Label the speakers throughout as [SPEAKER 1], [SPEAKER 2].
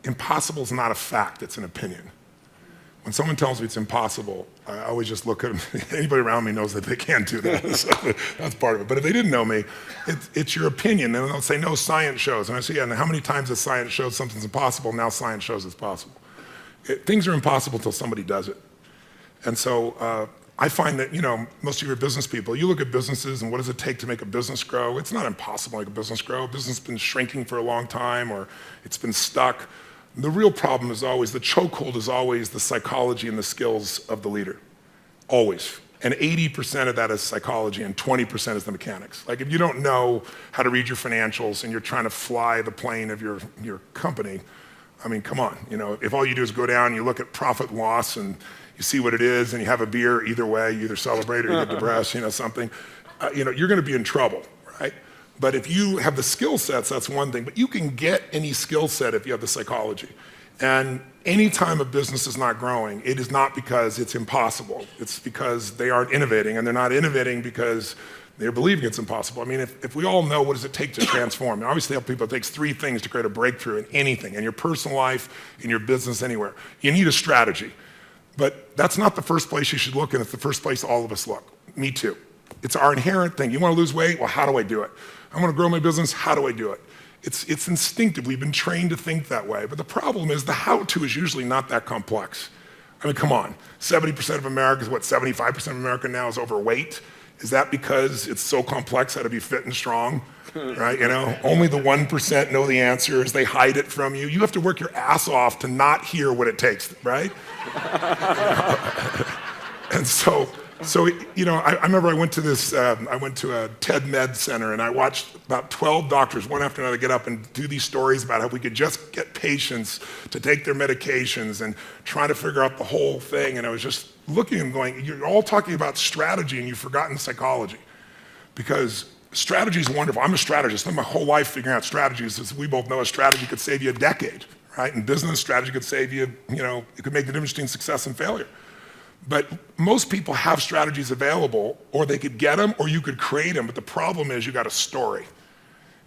[SPEAKER 1] impossible is not a fact, it's an opinion. When someone tells me it's impossible, I always just look at them. Anybody around me knows that they can't do that. So that's part of it. But if they didn't know me, it's your opinion. And they'll say, no, science shows. And I say, yeah, and how many times has science showed something's impossible? Now science shows it's possible. Things are impossible until somebody does it. And so I find that, most of your business people, you look at businesses and what does it take to make a business grow? It's not impossible to make a business grow. A business has been shrinking for a long time, or it's been stuck. The real problem is always, the chokehold is always the psychology and the skills of the leader, always. And 80% of that is psychology and 20% is the mechanics. Like if you don't know how to read your financials and you're trying to fly the plane of your company, I mean, come on. If all you do is go down, you look at profit and loss and you see what it is and you have a beer, either way, you either celebrate or you get depressed, something, you're gonna be in trouble, right? But if you have the skill sets, that's one thing. But you can get any skill set if you have the psychology. And anytime a business is not growing, it is not because it's impossible. It's because they aren't innovating, and they're not innovating because they're believing it's impossible. I mean, if we all know what does it take to transform, I obviously tell people it takes 3 things to create a breakthrough in anything, in your personal life, in your business, anywhere. You need a strategy. But that's not the first place you should look, and it's the first place all of us look. Me too. It's our inherent thing. You want to lose weight? Well, how do I do it? I want to grow my business. How do I do it? It's instinctive. We've been trained to think that way. But the problem is the how-to is usually not that complex. I mean, come on. 70% of America is 75% of America now is overweight. Is that because it's so complex how to be fit and strong? Right? Only the 1% know the answers. They hide it from you. You have to work your ass off to not hear what it takes, right? And so I remember I went to a TED Med Center and I watched about 12 doctors, one after another, get up and do these stories about how we could just get patients to take their medications and trying to figure out the whole thing. And I was just looking and going, you're all talking about strategy and you've forgotten psychology. Because strategy is wonderful. I'm a strategist. I spent my whole life figuring out strategies. As we both know, a strategy could save you a decade, right? In business, strategy could save you, it could make the difference between success and failure. But most people have strategies available, or they could get them, or you could create them. But the problem is you got a story.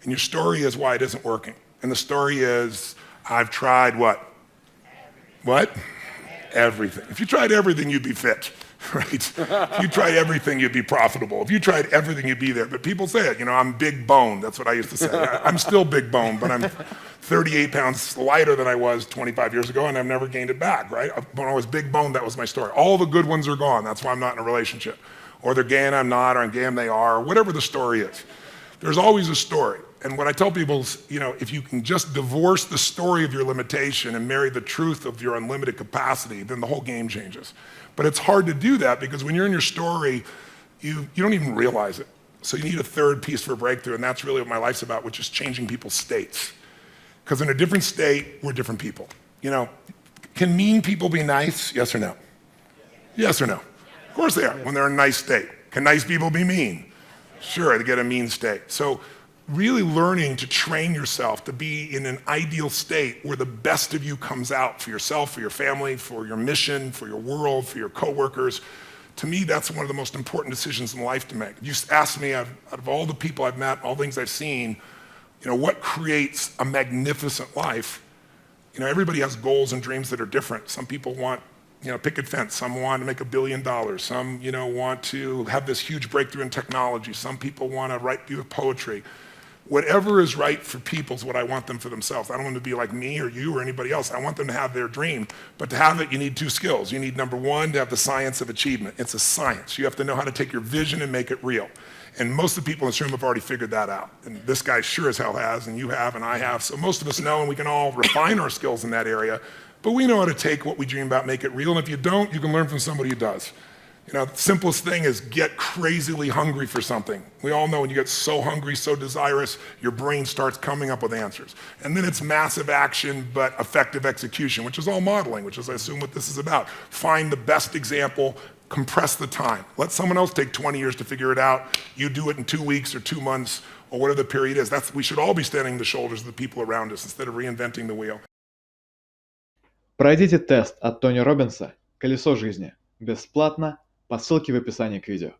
[SPEAKER 1] And your story is why it isn't working. And the story is, I've tried what? What? Everything. If you tried everything, you'd be fit, right? If you tried everything, you'd be profitable. If you tried everything, you'd be there. But people say it, I'm big boned. That's what I used to say. I'm still big boned, but I'm 38 pounds lighter than I was 25 years ago, and I've never gained it back, right? When I was big boned, that was my story. All the good ones are gone. That's why I'm not in a relationship. Or they're gay and I'm not, or I'm gay and they are, or whatever the story is. There's always a story. And what I tell people is, if you can just divorce the story of your limitation and marry the truth of your unlimited capacity, then the whole game changes. But it's hard to do that because when you're in your story, you don't even realize it. So you need a third piece for a breakthrough, and that's really what my life's about, which is changing people's states. Because in a different state, we're different people. Can mean people be nice? Yes or no? Yes or no? Of course they are, when they're in a nice state. Can nice people be mean? Sure, they get a mean state. So really learning to train yourself to be in an ideal state where the best of you comes out for yourself, for your family, for your mission, for your world, for your coworkers. To me, that's one of the most important decisions in life to make. You ask me, out of all the people I've met, all the things I've seen, what creates a magnificent life? Everybody has goals and dreams that are different. Some people want, picket fence. Some want to make $1 billion. Some, want to have this huge breakthrough in technology. Some people want to write beautiful poetry. Whatever is right for people is what I want them for themselves. I don't want them to be like me or you or anybody else. I want them to have their dream. But to have it, you need 2 skills. You need, number 1, to have the science of achievement. It's a science. You have to know how to take your vision and make it real. And most of the people in this room have already figured that out. And this guy sure as hell has, and you have, and I have. So most of us know, and we can all refine our skills in that area. But we know how to take what we dream about, make it real. And if you don't, you can learn from somebody who does. The simplest thing is get crazily hungry for something. We all know when you get so hungry, so desirous, your brain starts coming up with answers. And then it's massive action, but effective execution, which is all modeling, which is, I assume, what this is about. Find the best example, compress the time. Let someone else take 20 years to figure it out. You do it in 2 weeks or 2 months or whatever the period is. We should all be standing on the shoulders of the people around us instead of reinventing the wheel.
[SPEAKER 2] Пройдите тест от Тони Роббинса «Колесо жизни» бесплатно по ссылке в описании к видео.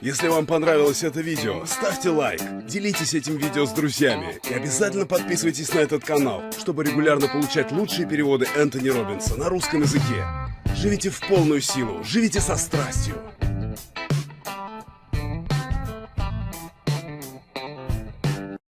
[SPEAKER 3] Если вам понравилось это видео, ставьте лайк, делитесь этим видео с друзьями и обязательно подписывайтесь на этот канал, чтобы регулярно получать лучшие переводы Энтони Роббинса на русском языке. Живите в полную силу, живите со страстью.